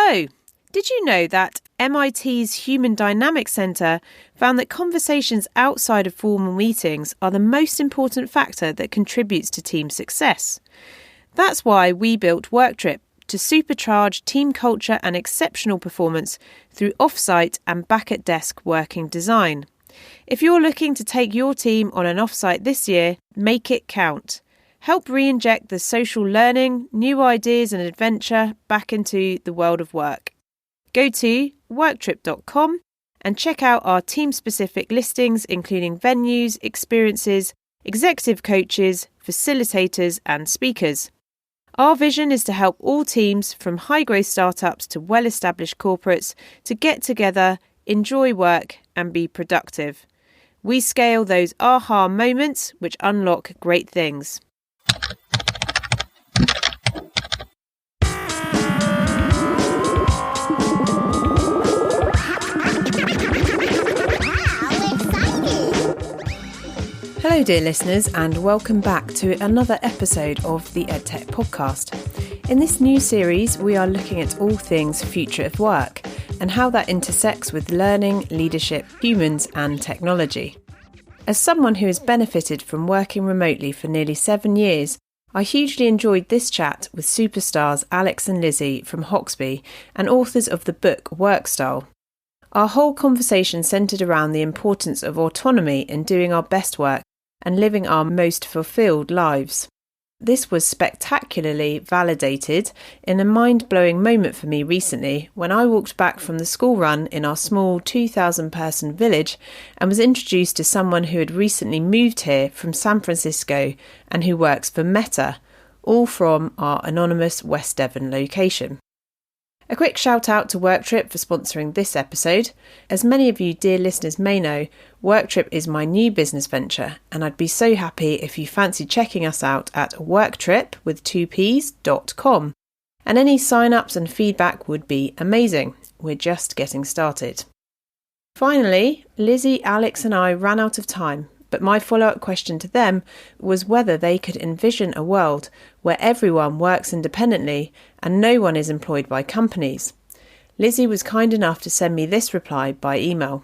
So, did you know that MIT's Human Dynamics Centre found that conversations outside of formal meetings are the most important factor that contributes to team success? That's why we built WorkTrip to supercharge team culture and exceptional performance through off-site and back-at-desk working design. If you're looking to take your team on an off-site this year, make it count. Help re-inject the social learning, new ideas and adventure back into the world of work. Go to worktrip.com and check out our team-specific listings, including venues, experiences, executive coaches, facilitators and speakers. Our vision is to help all teams, from high-growth startups to well-established corporates, to get together, enjoy work and be productive. We scale those aha moments which unlock great things. Hello dear listeners, and welcome back to another episode of the Edtech Podcast. In this new series we are looking at all things future of work and how that intersects with learning, leadership, humans and technology. As someone who has benefited from working remotely for nearly 7 years, I hugely enjoyed this chat with superstars Alex and Lizzie from Hoxby and authors of the book WorkStyle. Our whole conversation centred around the importance of autonomy in doing our best work and living our most fulfilled lives. This was spectacularly validated in a mind-blowing moment for me recently when I walked back from the school run in our small 2,000-person village and was introduced to someone who had recently moved here from San Francisco and who works for Meta, all from our anonymous West Devon location. A quick shout out to WorkTrip for sponsoring this episode. As many of you dear listeners may know, WorkTrip is my new business venture, and I'd be so happy if you fancy checking us out at worktrip.com. And any sign-ups and feedback would be amazing. We're just getting started. Finally, Lizzie, Alex and I ran out of time, but my follow-up question to them was whether they could envision a world where everyone works independently and no one is employed by companies. Lizzie was kind enough to send me this reply by email.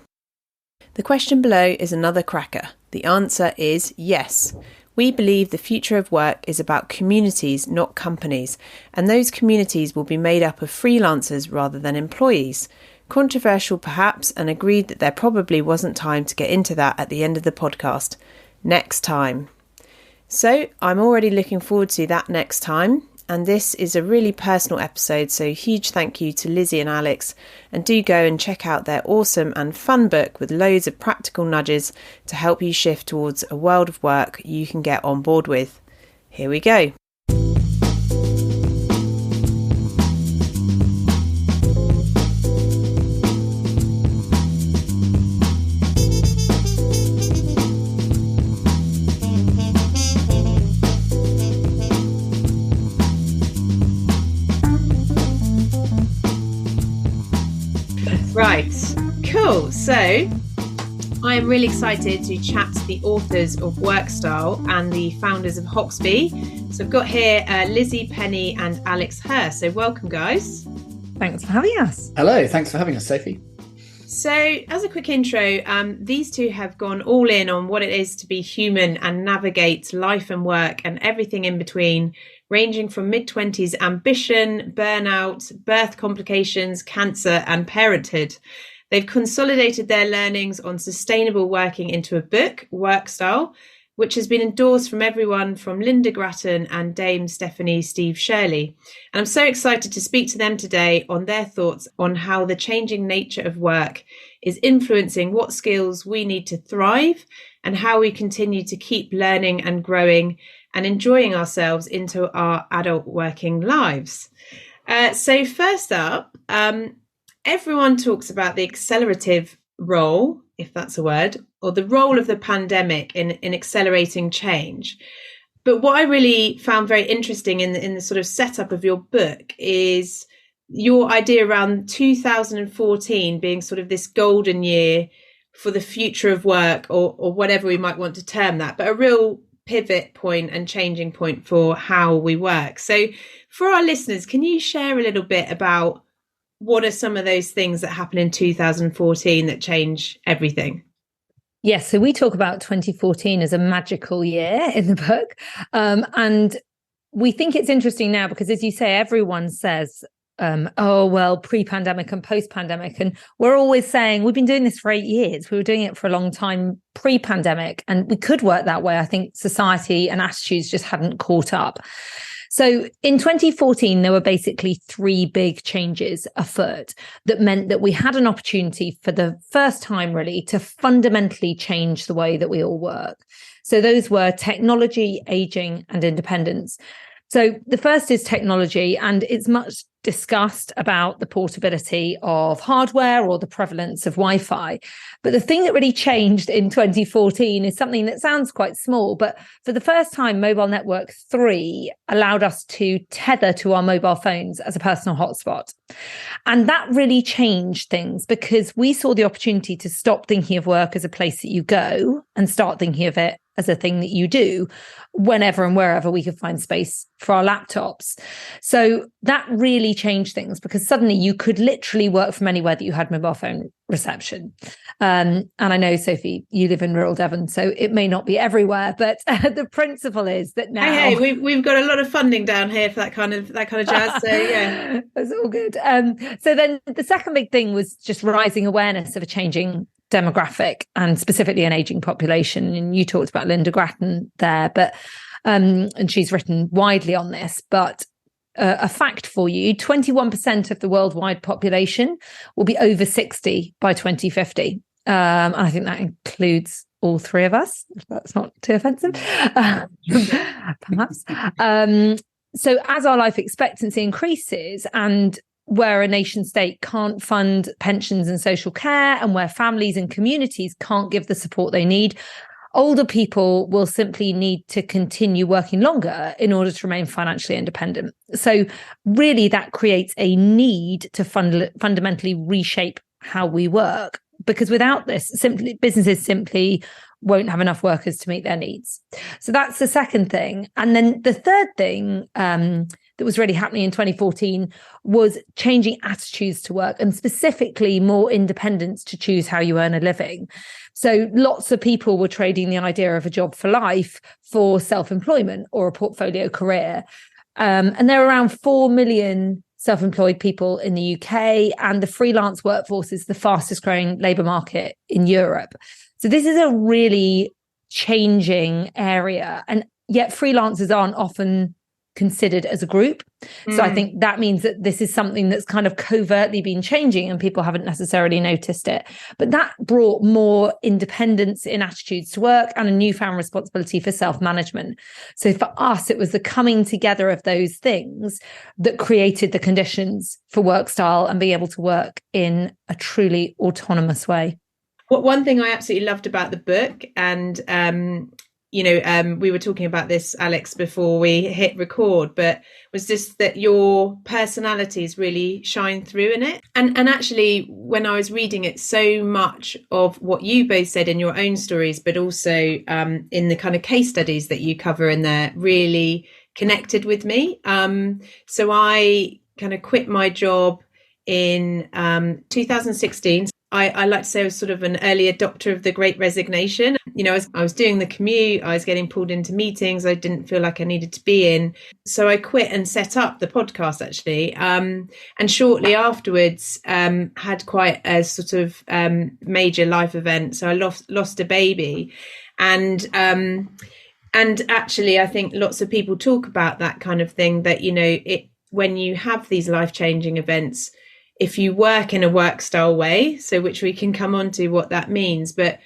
The question below is another cracker. The answer is yes. We believe the future of work is about communities, not companies, and those communities will be made up of freelancers rather than employees. Controversial perhaps, and agreed that there probably wasn't time to get into that at the end of the podcast. Next time. So I'm already looking forward to that next time, and this is a really personal episode, so huge thank you to Lizzie and Alex, and do go and check out their awesome and fun book with loads of practical nudges to help you shift towards a world of work you can get on board with. Here we go. Right, cool. So I am really excited to chat to the authors of WorkStyle and the founders of Hoxby. So I've got here Lizzie, Penny and Alex Hirst. So welcome, guys. Thanks for having us. Hello, thanks for having us, Sophie. So as a quick intro, these two have gone all in on what it is to be human and navigate life and work and everything in between, ranging from mid-20s ambition, burnout, birth complications, cancer and parenthood. They've consolidated their learnings on sustainable working into a book, WorkStyle, which has been endorsed from everyone from Linda Grattan and Dame Stephanie Steve Shirley. And I'm so excited to speak to them today on their thoughts on how the changing nature of work is influencing what skills we need to thrive and how we continue to keep learning and growing and enjoying ourselves into our adult working lives. So first up, everyone talks about the accelerative role, if that's a word, or the role of the pandemic in accelerating change. But what I really found very interesting in the sort of setup of your book is your idea around 2014 being sort of this golden year for the future of work, or whatever we might want to term that, but a real pivot point and changing point for how we work. So for our listeners, can you share a little bit about what are some of those things that happened in 2014 that change everything? Yes, so we talk about 2014 as a magical year in the book. And we think it's interesting now because, as you say, everyone says, oh, well, pre-pandemic and post-pandemic. And we're always saying we've been doing this for 8 years. We were doing it for a long time pre-pandemic, and we could work that way. I think society and attitudes just hadn't caught up. So in 2014, there were basically 3 big changes afoot that meant that we had an opportunity for the first time, really, to fundamentally change the way that we all work. So those were technology, aging, and independence. So the first is technology, and it's much discussed about the portability of hardware or the prevalence of Wi-Fi. But the thing that really changed in 2014 is something that sounds quite small, but for the first time, Mobile Network 3 allowed us to tether to our mobile phones as a personal hotspot. And that really changed things because we saw the opportunity to stop thinking of work as a place that you go and start thinking of it as a thing that you do whenever and wherever we could find space for our laptops. So that really changed things because suddenly you could literally work from anywhere that you had mobile phone reception. And I know, Sophie, you live in rural Devon, so it may not be everywhere, but the principle is that now... Hey, we've got a lot of funding down here for that kind of jazz, so yeah. That's all good. So then the second big thing was just rising awareness of a changing demographic and specifically an aging population. And you talked about Linda Grattan there, but and she's written widely on this. But a fact for you: 21% of the worldwide population will be over 60 by 2050. And I think that includes all 3 of us, if that's not too offensive, perhaps. So as our life expectancy increases and where a nation state can't fund pensions and social care, and where families and communities can't give the support they need, older people will simply need to continue working longer in order to remain financially independent. So really that creates a need to fundamentally reshape how we work, because without this, businesses simply won't have enough workers to meet their needs. So that's the second thing. And then the third thing that was really happening in 2014 was changing attitudes to work, and specifically more independence to choose how you earn a living. So lots of people were trading the idea of a job for life for self-employment or a portfolio career. And there are around 4 million self-employed people in the UK, and the freelance workforce is the fastest growing labour market in Europe. So this is a really changing area, and yet freelancers aren't often considered as a group. So I think that means that this is something that's kind of covertly been changing and people haven't necessarily noticed it. But that brought more independence in attitudes to work and a newfound responsibility for self-management. So for us, it was the coming together of those things that created the conditions for WorkStyle and being able to work in a truly autonomous way. One thing I absolutely loved about the book, and we were talking about this, Alex, before we hit record, but was just that your personalities really shine through in it. And actually, when I was reading it, so much of what you both said in your own stories, but also in the kind of case studies that you cover in there, really connected with me. So I kind of quit my job in 2016. I like to say I was sort of an early adopter of the Great Resignation. I was doing the commute, I was getting pulled into meetings I didn't feel like I needed to be in. So I quit and set up the podcast, actually. And shortly afterwards, had quite a sort of major life event. So I lost a baby. And actually, I think lots of people talk about that kind of thing, that, when you have these life-changing events, if you work in a WorkStyle way, so which we can come on to what that means, but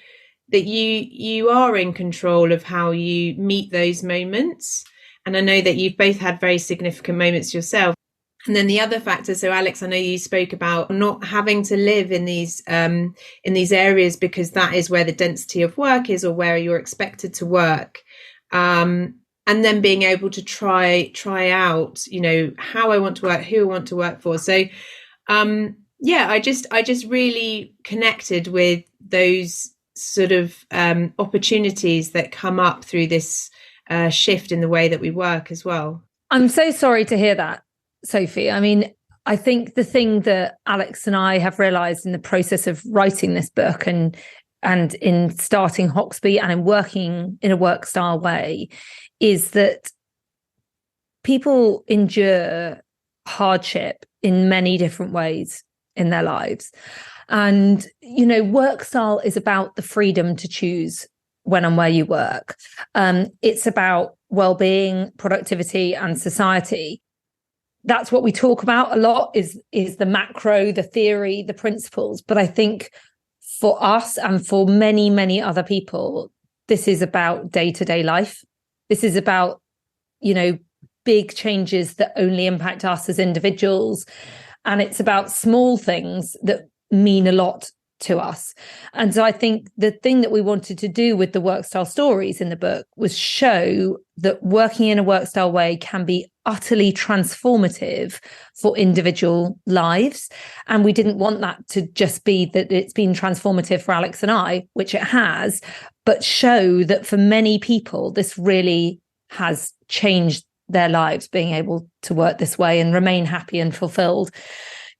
that you are in control of how you meet those moments. And I know that you've both had very significant moments yourself. And then the other factor, so Alex, I know you spoke about not having to live in these areas because that is where the density of work is or where you're expected to work. And then being able to try out, how I want to work, who I want to work for. So I just really connected with those sort of opportunities that come up through this shift in the way that we work as well. I'm so sorry to hear that, Sophie. I mean, I think the thing that Alex and I have realized in the process of writing this book and in starting Hoxby and in working in a WorkStyle way is that people endure hardship in many different ways in their lives. And, WorkStyle is about the freedom to choose when and where you work. It's about well-being, productivity, and society. That's what we talk about a lot is the macro, the theory, the principles. But I think for us and for many, many other people, this is about day-to-day life. This is about, big changes that only impact us as individuals. And it's about small things that mean a lot to us. And so I think the thing that we wanted to do with the WorkStyle stories in the book was show that working in a WorkStyle way can be utterly transformative for individual lives. And we didn't want that to just be that it's been transformative for Alex and I, which it has, but show that for many people, this really has changed their lives, being able to work this way and remain happy and fulfilled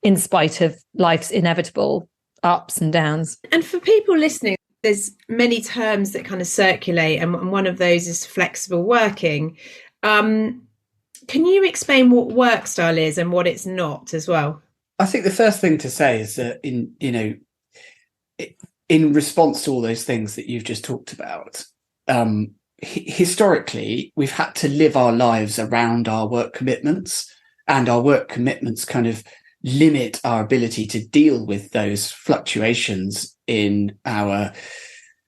in spite of life's inevitable ups and downs. And for people listening, there's many terms that kind of circulate, and one of those is flexible working. Can you explain what WorkStyle is and what it's not as well? I think the first thing to say is that in response to all those things that you've just talked about, historically, we've had to live our lives around our work commitments, and our work commitments kind of limit our ability to deal with those fluctuations in our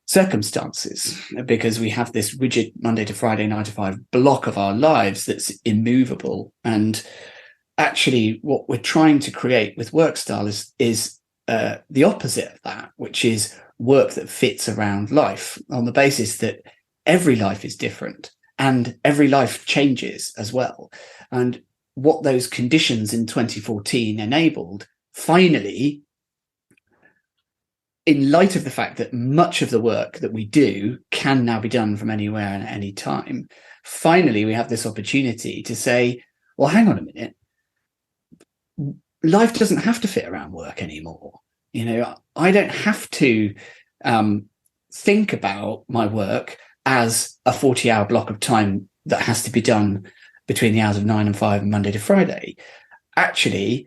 circumstances, because we have this rigid Monday to Friday 9 to 5 block of our lives that's immovable. And actually what we're trying to create with WorkStyle is the opposite of that, which is work that fits around life, on the basis that every life is different and every life changes as well. And what those conditions in 2014 enabled, finally, in light of the fact that much of the work that we do can now be done from anywhere and at any time, finally we have this opportunity to say, well, hang on a minute, life doesn't have to fit around work anymore. I don't have to think about my work as a 40-hour block of time that has to be done between the hours of 9 and 5 Monday to Friday. Actually,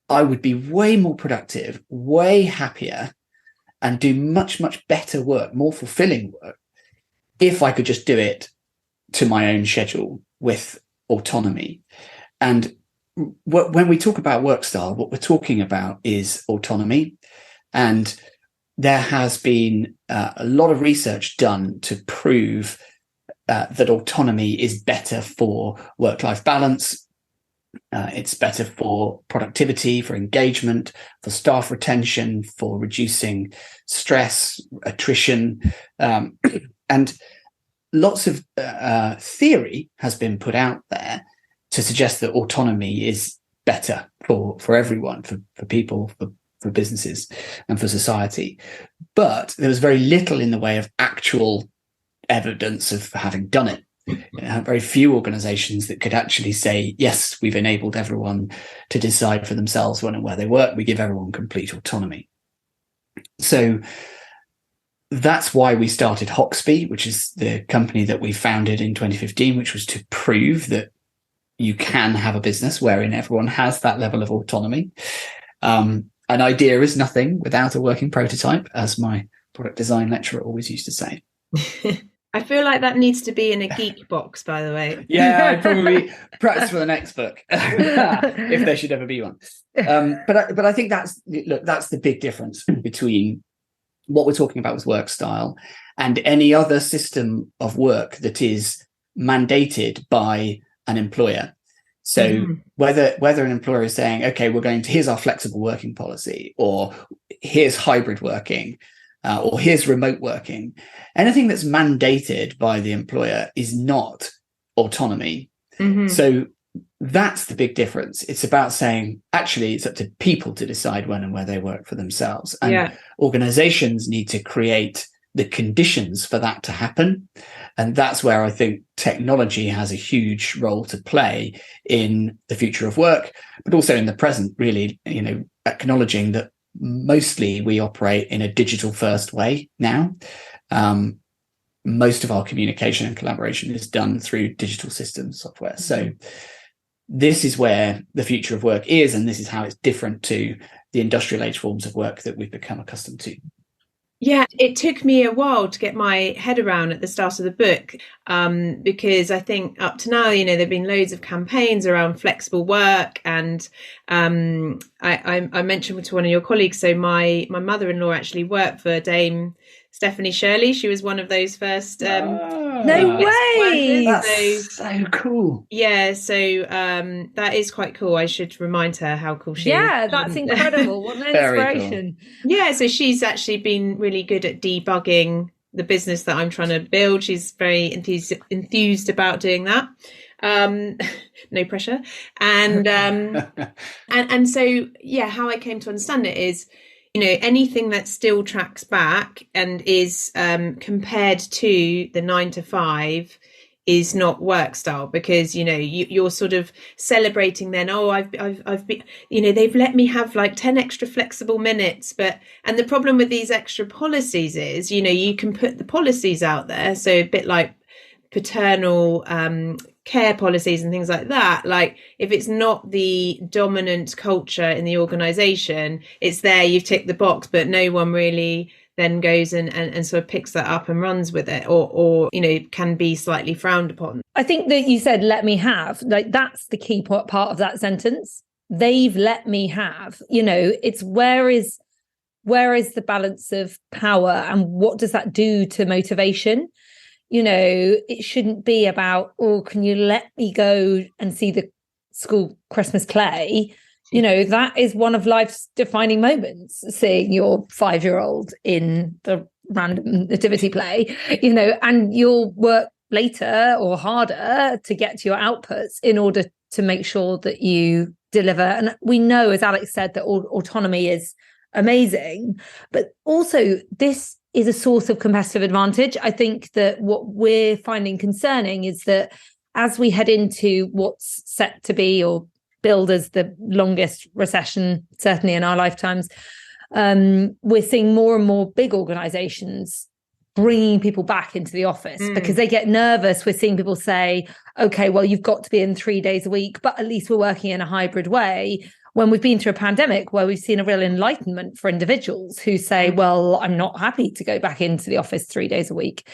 I would be way more productive, way happier, and do much, much better work, more fulfilling work, if I could just do it to my own schedule with autonomy. And when we talk about WorkStyle, what we're talking about is autonomy. And there has been a lot of research done to prove that autonomy is better for work-life balance. It's better for productivity, for engagement, for staff retention, for reducing stress, attrition. And lots of theory has been put out there to suggest that autonomy is better for everyone, for people, for businesses and for society. But there was very little in the way of actual evidence of having done it. Very few organizations that could actually say, yes, we've enabled everyone to decide for themselves when and where they work. We give everyone complete autonomy. So that's why we started Hoxby, which is the company that we founded in 2015, which was to prove that you can have a business wherein everyone has that level of autonomy. An idea is nothing without a working prototype, as my product design lecturer always used to say. I feel like that needs to be in a geek box, by the way. Yeah, I'd probably practice for the next book, if there should ever be one. But I think that's the big difference between what we're talking about with WorkStyle and any other system of work that is mandated by an employer. So whether an employer is saying, okay, here's our flexible working policy, or here's hybrid working, or here's remote working, anything that's mandated by the employer is not autonomy. So that's the big difference. It's about saying, actually, it's up to people to decide when and where they work for themselves. And organizations need to create the conditions for that to happen. And that's where I think technology has a huge role to play in the future of work, but also in the present, really, acknowledging that mostly we operate in a digital first way now. Most of our communication and collaboration is done through digital systems software. So this is where the future of work is, and this is how it's different to the industrial age forms of work that we've become accustomed to. Yeah, it took me a while to get my head around at the start of the book, because I think up to now, there've been loads of campaigns around flexible work, and I mentioned to one of your colleagues, so my mother-in-law actually worked for Dame Stephanie Shirley. She was one of those first. No way! That's so cool. Yeah, so that is quite cool. I should remind her how cool she is. Yeah, that's incredible. What an inspiration. Cool. Yeah, so she's actually been really good at debugging the business that I'm trying to build. She's very enthused about doing that. No pressure. And and so, yeah, how I came to understand it is, anything that still tracks back and is compared to the 9 to 5 is not work style, because you're sort of celebrating then, I've been, they've let me have like 10 extra flexible minutes, and the problem with these extra policies is, you can put the policies out there, so a bit like paternal care policies and things like that. Like, if it's not the dominant culture in the organization, it's there, you've ticked the box, but no one really then goes and sort of picks that up and runs with it, or can be slightly frowned upon. I think that you said, let me have, like, that's the key part of that sentence. They've let me have, it's where is the balance of power, and what does that do to motivation? It shouldn't be about, can you let me go and see the school Christmas play? That is one of life's defining moments, seeing your 5-year-old in the random nativity play, and you'll work later or harder to get to your outputs in order to make sure that you deliver. And we know, as Alex said, that autonomy is amazing, but also this is a source of competitive advantage. I think that what we're finding concerning is that as we head into what's set to be or build as the longest recession, certainly in our lifetimes, we're seeing more and more big organizations bringing people back into the office because they get nervous. We're seeing people say, okay, well, you've got to be in 3 days a week, but at least we're working in a hybrid way. When we've been through a pandemic where we've seen a real enlightenment for individuals who say, well, I'm not happy to go back into the office 3 days a week.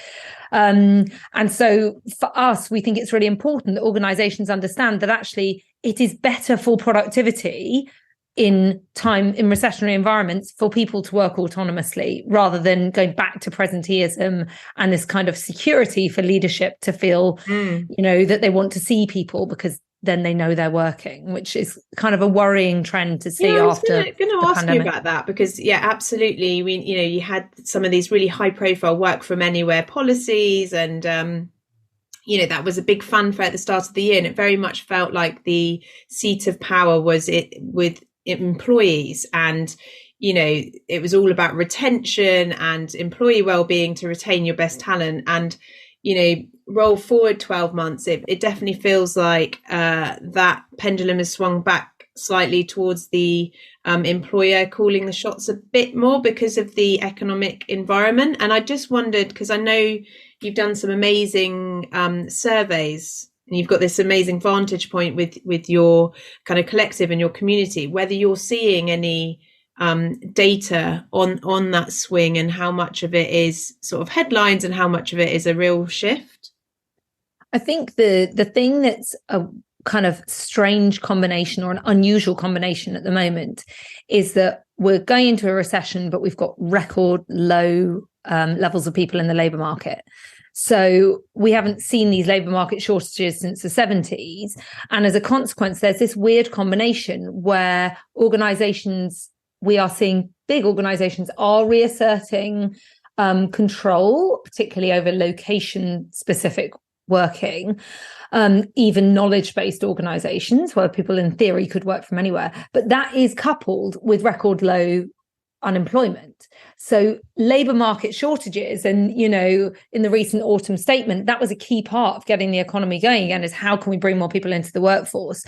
And so for us, we think it's really important that organizations understand that actually it is better for productivity in recessionary environments for people to work autonomously rather than going back to presenteeism and this kind of security for leadership to feel, that they want to see people because then they know they're working, which is kind of a worrying trend to see after. I was going to ask you about that because, yeah, absolutely. You had some of these really high profile work from anywhere policies and, that was a big fanfare at the start of the year. And it very much felt like the seat of power was it with employees. And, it was all about retention and employee well-being to retain your best talent. And, roll forward 12 months, it definitely feels like that pendulum has swung back slightly towards the employer calling the shots a bit more because of the economic environment. And I just wondered, because I know you've done some amazing surveys and you've got this amazing vantage point with your kind of collective and your community, whether you're seeing any data on that swing and how much of it is sort of headlines and how much of it is a real shift. I think the thing that's a kind of strange combination or an unusual combination at the moment is that we're going into a recession, but we've got record low levels of people in the labour market. So we haven't seen these labour market shortages since the 70s. And as a consequence, there's this weird combination where we are seeing big organisations are reasserting control, particularly over location-specific working, even knowledge-based organisations where people in theory could work from anywhere. But that is coupled with record low unemployment. So labour market shortages, and, you know, in the recent autumn statement, that was a key part of getting the economy going again, is how can we bring more people into the workforce?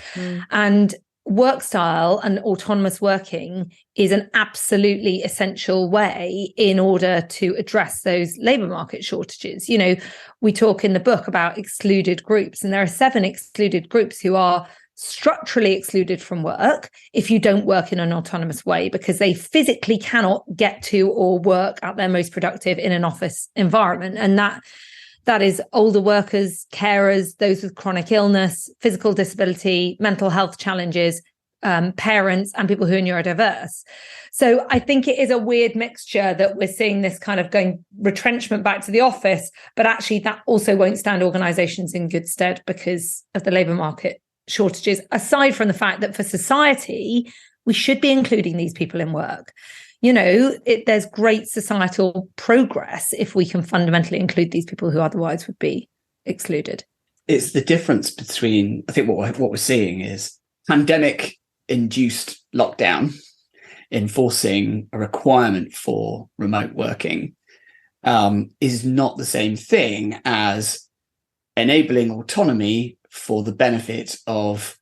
And WorkStyle and autonomous working is an absolutely essential way in order to address those labour market shortages. You know, we talk in the book about excluded groups, and there are 7 excluded groups who are structurally excluded from work if you don't work in an autonomous way, because they physically cannot get to or work at their most productive in an office environment. And that is older workers, carers, those with chronic illness, physical disability, mental health challenges, parents, and people who are neurodiverse. So I think it is a weird mixture that we're seeing this kind of going retrenchment back to the office, but actually that also won't stand organisations in good stead because of the labour market shortages, aside from the fact that for society, we should be including these people in work. You know, there's great societal progress if we can fundamentally include these people who otherwise would be excluded. It's the difference between, I think what we're seeing is pandemic-induced lockdown enforcing a requirement for remote working is not the same thing as enabling autonomy for the benefit of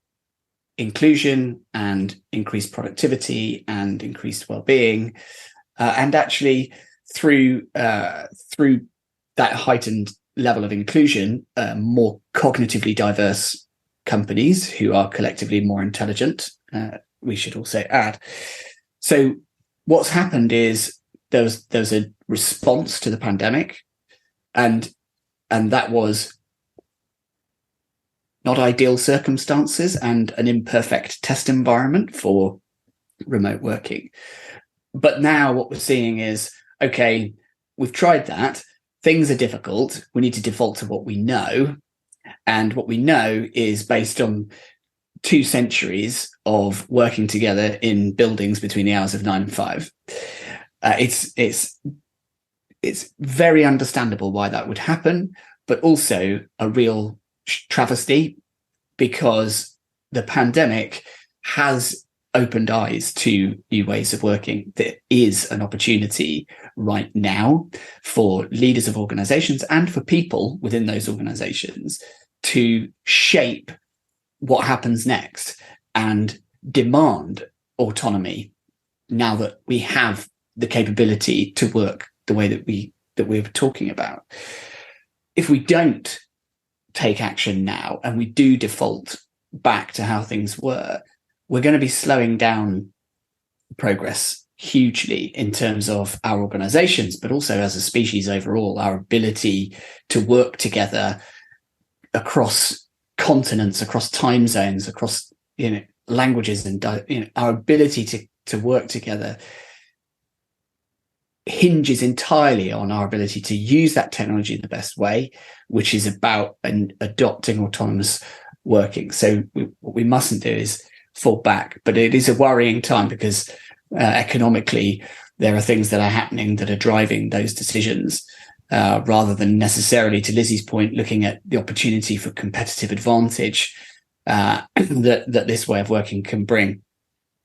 inclusion and increased productivity and increased well-being, and actually through that heightened level of inclusion, more cognitively diverse companies who are collectively more intelligent, we should also add. So what's happened is there was a response to the pandemic, and that was not ideal circumstances and an imperfect test environment for remote working. But now what we're seeing is, okay, we've tried that. Things are difficult. We need to default to what we know. And what we know is based on 2 centuries of working together in buildings between the hours of 9 and 5. It's very understandable why that would happen, but also a real travesty, because the pandemic has opened eyes to new ways of working. There is an opportunity right now for leaders of organizations and for people within those organizations to shape what happens next and demand autonomy now that we have the capability to work the way that we're talking about. If we don't take action now and we do default back to how things were, we're going to be slowing down progress hugely in terms of our organizations, but also as a species overall, our ability to work together across continents, across time zones, across, you know, languages, and, you know, our ability to work together hinges entirely on our ability to use that technology in the best way, which is about adopting autonomous working. So what we mustn't do is fall back. But it is a worrying time because economically, there are things that are happening that are driving those decisions, rather than necessarily, to Lizzie's point, looking at the opportunity for competitive advantage that this way of working can bring.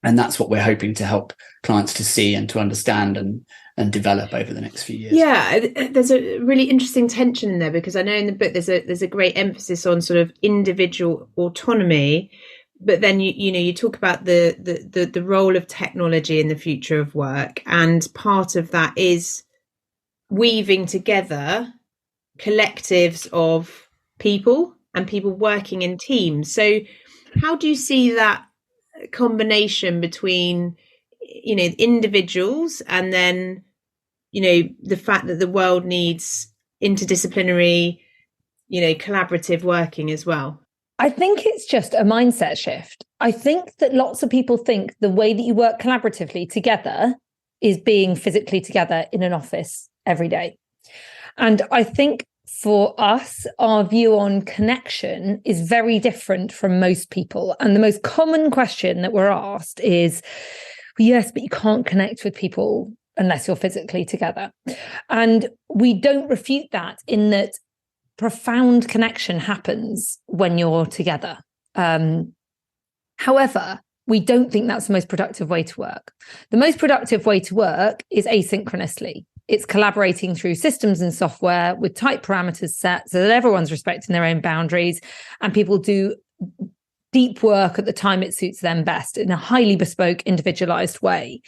And that's what we're hoping to help clients to see and to understand and develop over the next few years. Yeah, there's a really interesting tension in there, because I know in the book there's a great emphasis on sort of individual autonomy, but then you talk about the role of technology in the future of work, and part of that is weaving together collectives of people and people working in teams. So how do you see that combination between, you know, individuals and then, you know, the fact that the world needs interdisciplinary, you know, collaborative working as well? I think it's just a mindset shift. I think that lots of people think the way that you work collaboratively together is being physically together in an office every day. And I think for us, our view on connection is very different from most people. And the most common question that we're asked is, yes, but you can't connect with people unless you're physically together. And we don't refute that, in that profound connection happens when you're together. However, we don't think that's the most productive way to work. The most productive way to work is asynchronously. It's collaborating through systems and software with tight parameters set so that everyone's respecting their own boundaries and people do deep work at the time it suits them best in a highly bespoke, individualized way.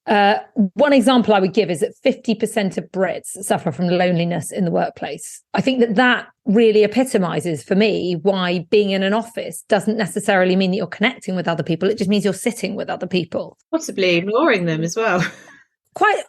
One example I would give is that 50% of Brits suffer from loneliness in the workplace. I think that really epitomizes for me why being in an office doesn't necessarily mean that you're connecting with other people. It just means you're sitting with other people. Possibly ignoring them as well. Quite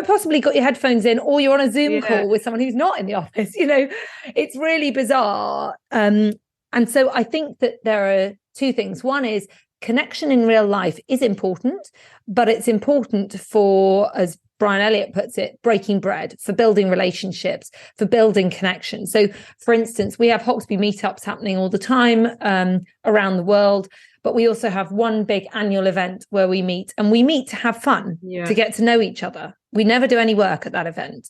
possibly got your headphones in, or you're on a Zoom call with someone who's not in the office. It's really bizarre. And so I think that there are two things. One is connection in real life is important, but it's important for, as Brian Elliott puts it, breaking bread, for building relationships, for building connection. So, for instance, we have Hoxby meetups happening all the time around the world, but we also have one big annual event where we meet to have fun, to get to know each other. We never do any work at that event.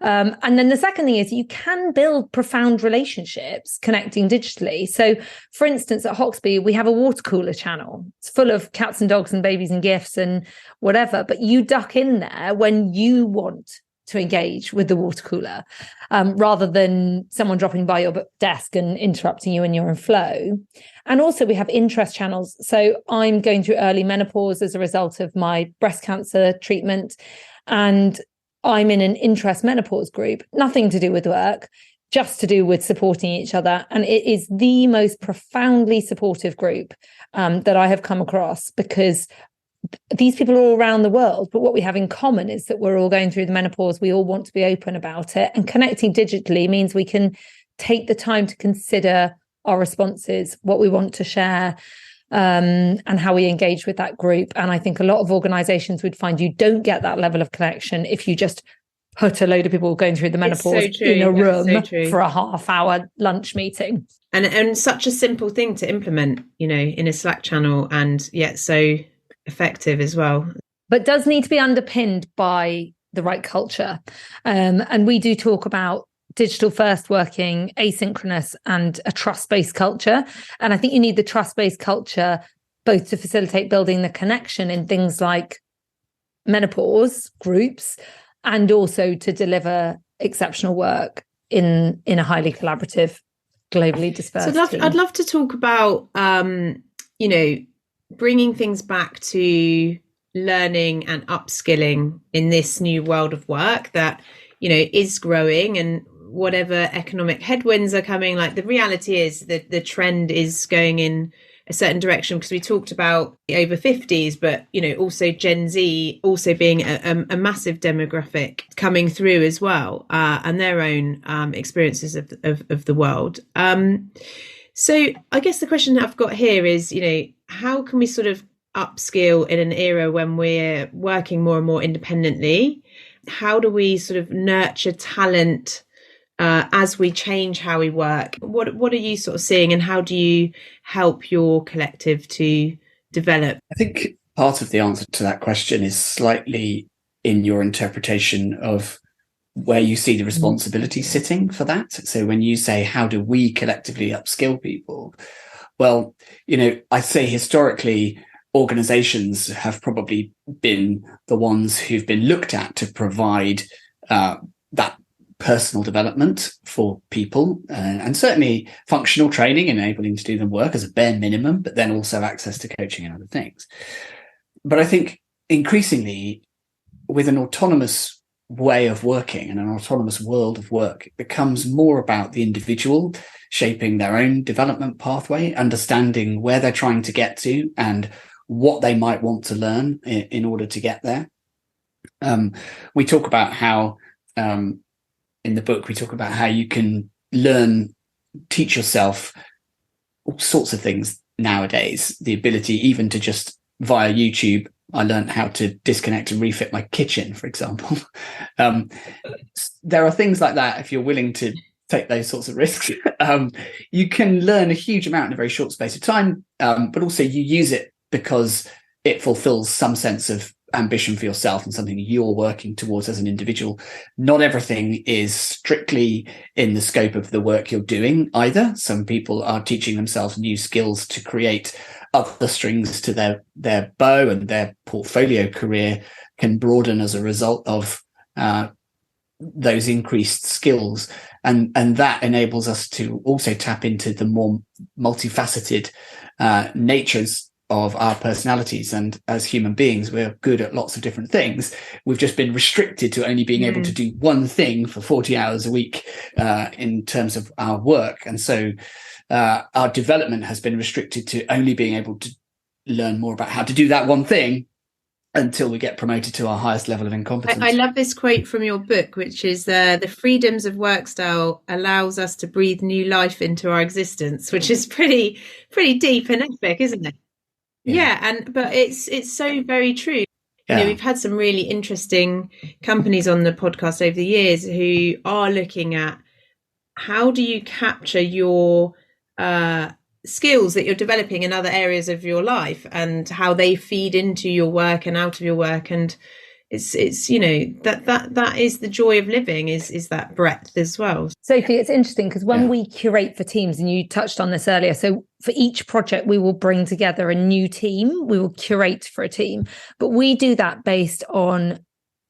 And then the second thing is you can build profound relationships connecting digitally. So, for instance, at Hoxby, we have a water cooler channel. It's full of cats and dogs and babies and gifts and whatever, but you duck in there when you want to engage with the water cooler, rather than someone dropping by your desk and interrupting you when you're in flow. And also we have interest channels. So I'm going through early menopause as a result of my breast cancer treatment, and I'm in an interest menopause group, nothing to do with work, just to do with supporting each other. And it is the most profoundly supportive group that I have come across, because these people are all around the world, but what we have in common is that we're all going through the menopause. We all want to be open about it. And connecting digitally means we can take the time to consider our responses, what we want to share, and how we engage with that group. And I think a lot of organizations would find you don't get that level of connection if you just put a load of people going through the menopause in a room for a half-hour lunch meeting. And such a simple thing to implement, in a Slack channel, and yet so effective as well. But does need to be underpinned by the right culture. And we do talk about digital first working, asynchronous, and a trust-based culture. And I think you need the trust-based culture both to facilitate building the connection in things like menopause groups, and also to deliver exceptional work in a highly collaborative, globally dispersed team. I'd love to talk about, bringing things back to learning and upskilling in this new world of work that, is growing, and whatever economic headwinds are coming, like the reality is that the trend is going in a certain direction, because we talked about over 50s, but, also Gen Z also being a massive demographic coming through as well, and their own experiences of the world. So I guess the question that I've got here is, how can we sort of upskill in an era when we're working more and more independently? How do we sort of nurture talent as we change how we work? What are you sort of seeing, and how do you help your collective to develop? I think part of the answer to that question is slightly in your interpretation of where you see the responsibility sitting for that. So when you say, how do we collectively upskill people? Well, I say historically, organizations have probably been the ones who've been looked at to provide that personal development for people, and certainly functional training, enabling to do the work as a bare minimum, but then also access to coaching and other things. But I think increasingly, with an autonomous way of working and an autonomous world of work, it becomes more about the individual shaping their own development pathway, understanding where they're trying to get to and what they might want to learn in order to get there. We talk about how, in the book, we talk about how you can teach yourself all sorts of things nowadays. The ability even to just via YouTube, I learned how to disconnect and refit my kitchen, for example. There are things like that. If you're willing to take those sorts of risks, you can learn a huge amount in a very short space of time, but also you use it because it fulfills some sense of ambition for yourself and something you're working towards as an individual. Not everything is strictly in the scope of the work you're doing either. Some people are teaching themselves new skills to create other strings to their bow, and their portfolio career can broaden as a result of those increased skills. And that enables us to also tap into the more multifaceted natures of our personalities. And as human beings, we're good at lots of different things. We've just been restricted to only being able to do one thing for 40 hours a week in terms of our work. And so our development has been restricted to only being able to learn more about how to do that one thing until we get promoted to our highest level of incompetence. I love this quote from your book, which is the freedoms of WorkStyle allows us to breathe new life into our existence, which is pretty deep and epic, isn't it? Yeah, but it's so very true. You know, we've had some really interesting companies on the podcast over the years who are looking at how do you capture your skills that you're developing in other areas of your life and how they feed into your work and out of your work. And it's you know, that is the joy of living, is that breadth as well. Sophie, it's interesting because when we curate for teams, and you touched on this earlier, so for each project we will bring together a new team, we will curate for a team, but we do that based on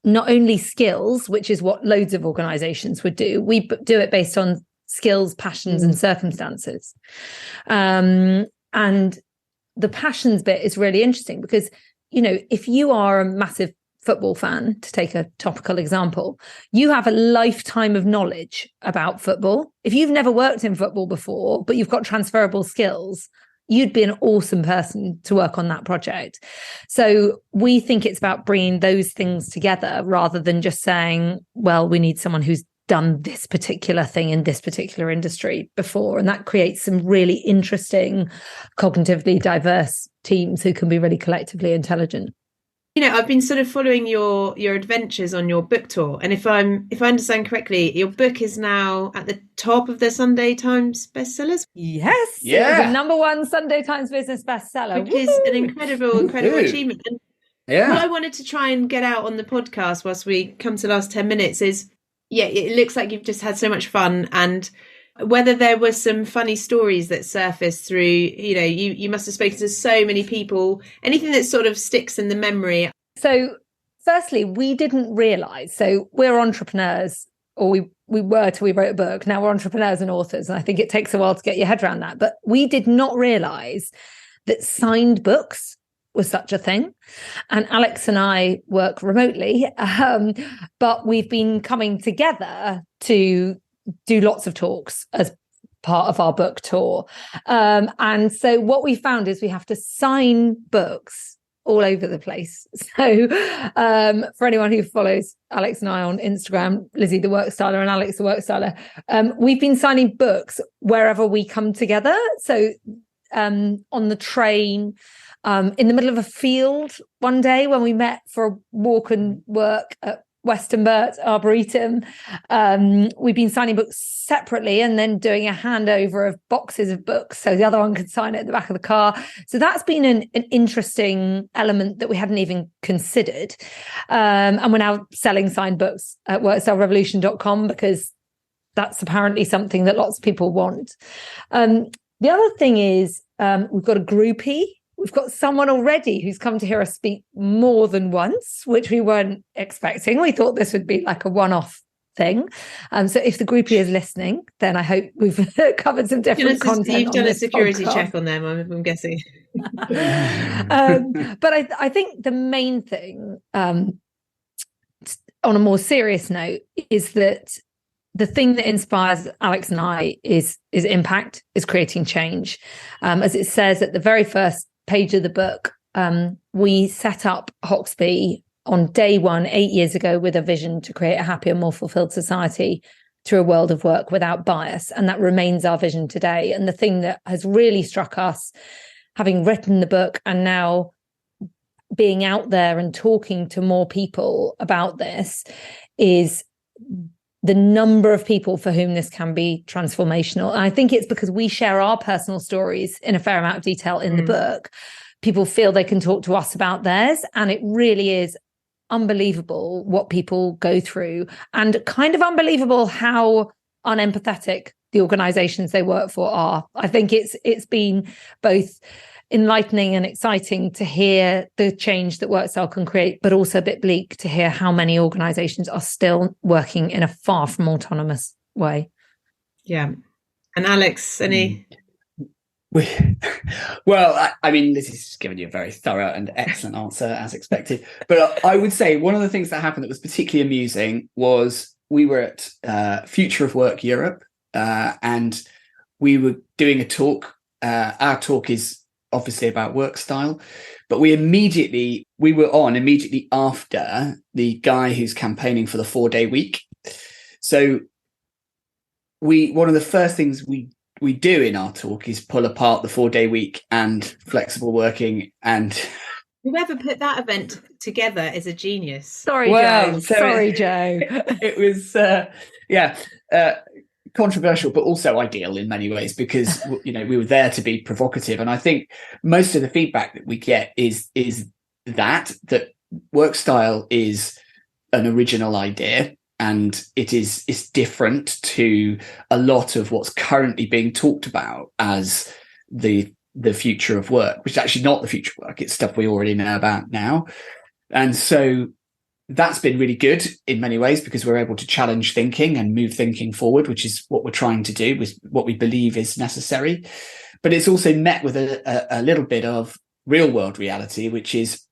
not only skills, which is what loads of organizations would do, we do it based on skills, passions and circumstances. And the passions bit is really interesting because, you know, if you are a massive football fan, to take a topical example, you have a lifetime of knowledge about football. If you've never worked in football before, but you've got transferable skills, you'd be an awesome person to work on that project. So we think it's about bringing those things together rather than just saying, well, we need someone who's done this particular thing in this particular industry before. And that creates some really interesting, cognitively diverse teams who can be really collectively intelligent. You know, I've been sort of following your adventures on your book tour, and if I understand correctly, your book is now at the top of the Sunday Times bestsellers. Yes, it was the number one Sunday Times business bestseller, which is an incredible achievement. And what I wanted to try and get out on the podcast whilst we come to the last 10 minutes is, it looks like you've just had so much fun, and whether there were some funny stories that surfaced through, you know, you must have spoken to so many people, anything that sort of sticks in the memory. So firstly, we didn't realise, so we're entrepreneurs, or we were till we wrote a book. Now we're entrepreneurs and authors, and I think it takes a while to get your head around that. But we did not realise that signed books was such a thing. And Alex and I work remotely, but we've been coming together to do lots of talks as part of our book tour. And so what we found is we have to sign books all over the place. So for anyone who follows Alex and I on Instagram, Lizzie the WorkStyler and Alex the WorkStyler, we've been signing books wherever we come together. So on the train, in the middle of a field one day when we met for a walk and work at Western Burt Arboretum. We've been signing books separately and then doing a handover of boxes of books so the other one could sign it at the back of the car. So that's been an interesting element that we hadn't even considered. And we're now selling signed books at workstylerevolution.com because that's apparently something that lots of people want. The other thing is we've got a groupie. We've got someone already who's come to hear us speak more than once, which we weren't expecting. We thought this would be like a one-off thing. So if the groupie is listening, then I hope we've covered some different content. You've done a security check on them, I'm guessing. But I think the main thing, on a more serious note, is that the thing that inspires Alex and I is impact, is creating change. As it says at the very first page of the book, we set up Hoxby on day one 8 years ago with a vision to create a happier, more fulfilled society through a world of work without bias. And that remains our vision today. And the thing that has really struck us, having written the book and now being out there and talking to more people about this, is the number of people for whom this can be transformational. And I think it's because we share our personal stories in a fair amount of detail in the book. People feel they can talk to us about theirs. And it really is unbelievable what people go through, and kind of unbelievable how unempathetic the organizations they work for are. I think it's been both enlightening and exciting to hear the change that WorkStyle can create, but also a bit bleak to hear how many organizations are still working in a far from autonomous way. Yeah. And Alex, any? Well, I mean, this is given you a very thorough and excellent answer, as expected. But I would say one of the things that happened that was particularly amusing was we were at Future of Work Europe, and we were doing a talk. Our talk is obviously about WorkStyle, but we were on immediately after the guy who's campaigning for the 4-day week. So one of the first things we do in our talk is pull apart the 4-day week and flexible working. And whoever put that event together is a genius. Sorry, Joe. It was, controversial, but also ideal in many ways, because, we were there to be provocative. And I think most of the feedback that we get is that WorkStyle is an original idea. And it's different to a lot of what's currently being talked about as the future of work, which is actually not the future of work. It's stuff we already know about now. And so that's been really good in many ways, because we're able to challenge thinking and move thinking forward, which is what we're trying to do, with what we believe is necessary. But it's also met with a little bit of real world reality, which is,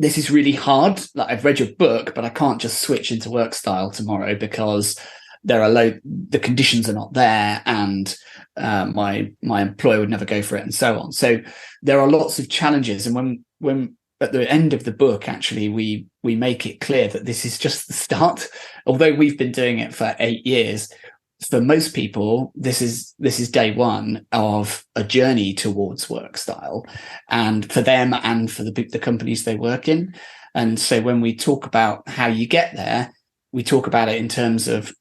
this is really hard. Like, I've read your book, but I can't just switch into WorkStyle tomorrow because the conditions are not there, and my employer would never go for it, and so on. So there are lots of challenges. And when at the end of the book, actually, we make it clear that this is just the start. Although we've been doing it for 8 years, for most people, this is day one of a journey towards WorkStyle, and for them and for the companies they work in. And so when we talk about how you get there, we talk about it in terms of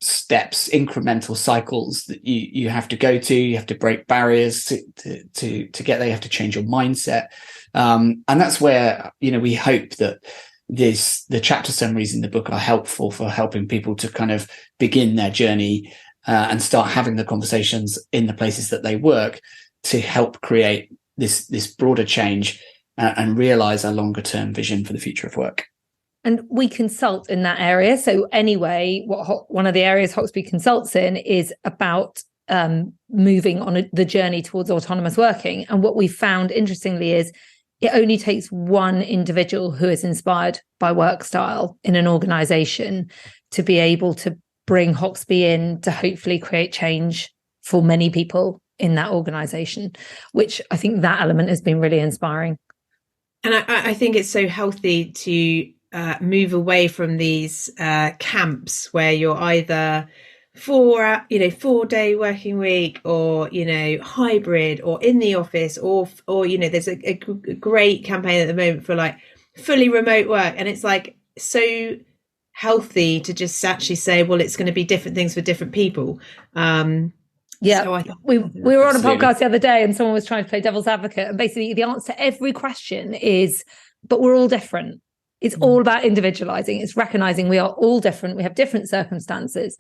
steps, incremental cycles that you have to go to. You have to break barriers to get there. You have to change your mindset. And that's where, we hope that the chapter summaries in the book are helpful for helping people to kind of begin their journey and start having the conversations in the places that they work, to help create this broader change and realize our longer term vision for the future of work. And we consult in that area. So anyway, one of the areas Hoxby consults in is about moving on the journey towards autonomous working. And what we found, interestingly, is it only takes one individual who is inspired by WorkStyle in an organization to be able to bring Hoxby in to hopefully create change for many people in that organization, which I think that element has been really inspiring. And I think it's so healthy to move away from these camps where you're either 4-day working week, or hybrid, or in the office, or there's a great campaign at the moment for like fully remote work, and it's like so healthy to just actually say, well, it's going to be different things for different people. So we were on a podcast the other day, and someone was trying to play devil's advocate, and basically the answer to every question is, but we're all different. It's all about individualizing. It's recognizing we are all different. We have different circumstances,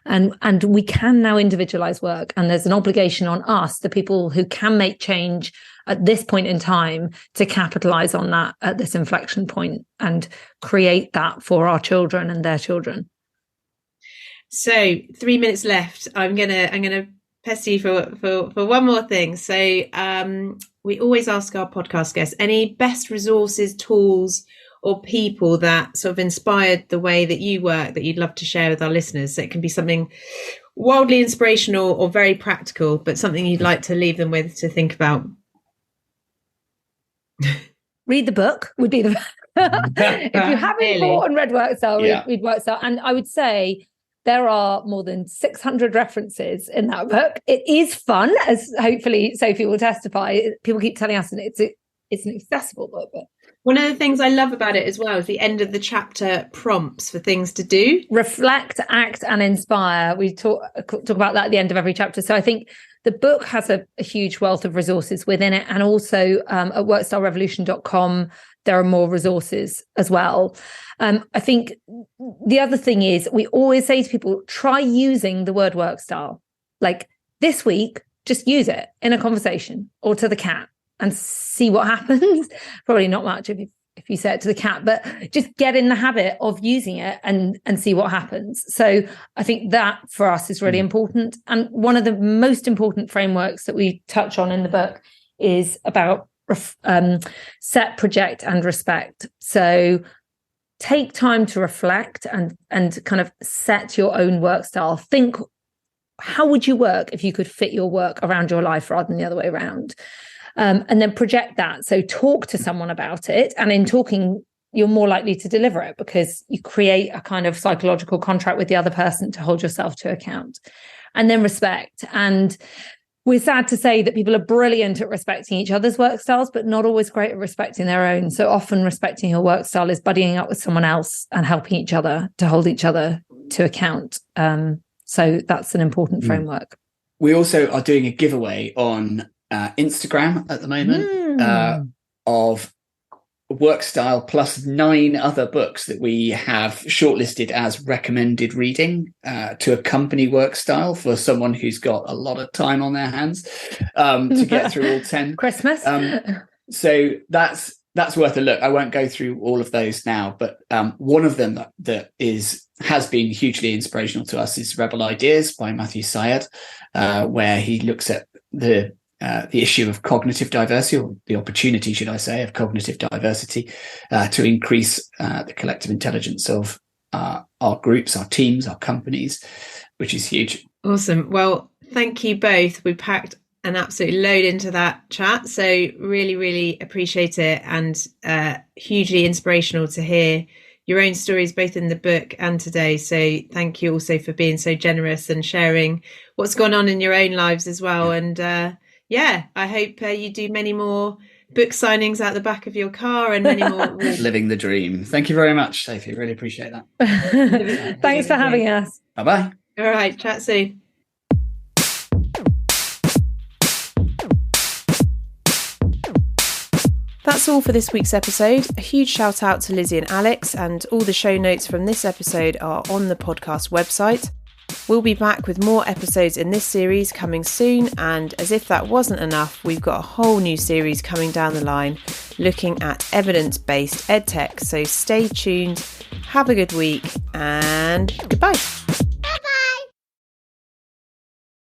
and we can now individualize work. And there's an obligation on us, the people who can make change at this point in time, to capitalize on that at this inflection point and create that for our children and their children. So 3 minutes left. I'm gonna pester you for one more thing. So we always ask our podcast guests, any best resources, tools, or people that sort of inspired the way that you work that you'd love to share with our listeners? So it can be something wildly inspirational or very practical, but something you'd like to leave them with to think about. Read the book would be the if you haven't bought and read WorkStyle, read WorkStyle. And I would say there are more than 600 references in that book. It is fun, as hopefully Sophie will testify. People keep telling us it's an accessible book, but one of the things I love about it as well is the end of the chapter prompts for things to do. Reflect, act, and inspire. We talk about that at the end of every chapter. So I think the book has a huge wealth of resources within it. And also at workstylerevolution.com, there are more resources as well. I think the other thing is, we always say to people, try using the word WorkStyle. Like this week, just use it in a conversation or to the cat. and see what happens. Probably not much if you say it to the cat, but just get in the habit of using it and see what happens. So I think that for us is really important. And one of the most important frameworks that we touch on in the book is about set, project, and respect. So take time to reflect and kind of set your own work style. Think, how would you work if you could fit your work around your life rather than the other way around? And then project that. So talk to someone about it. And in talking, you're more likely to deliver it because you create a kind of psychological contract with the other person to hold yourself to account. And then respect. And we're sad to say that people are brilliant at respecting each other's work styles, but not always great at respecting their own. So often respecting your work style is buddying up with someone else and helping each other to hold each other to account. So that's an important framework. We also are doing a giveaway on Instagram at the moment of WorkStyle plus 9 other books that we have shortlisted as recommended reading to accompany WorkStyle for someone who's got a lot of time on their hands to get through all 10. Christmas. So that's worth a look. I won't go through all of those now, but one of them that has been hugely inspirational to us is Rebel Ideas by Matthew Syed, where he looks at the issue of cognitive diversity, or the opportunity, should I say, of cognitive diversity to increase the collective intelligence of our groups, our teams, our companies, which is huge. Awesome. Well, thank you both. We packed an absolute load into that chat. So really, really appreciate it, and hugely inspirational to hear your own stories, both in the book and today. So thank you also for being so generous and sharing what's gone on in your own lives as well. And I hope you do many more book signings out the back of your car and many more. Living the dream. Thank you very much, Sophie. Really appreciate that. Thanks for having us. Bye-bye. All right. Chat soon. That's all for this week's episode. A huge shout out to Lizzie and Alex, and all the show notes from this episode are on the podcast website. We'll be back with more episodes in this series coming soon, and as if that wasn't enough, we've got a whole new series coming down the line looking at evidence-based edtech. So stay tuned, have a good week, and goodbye.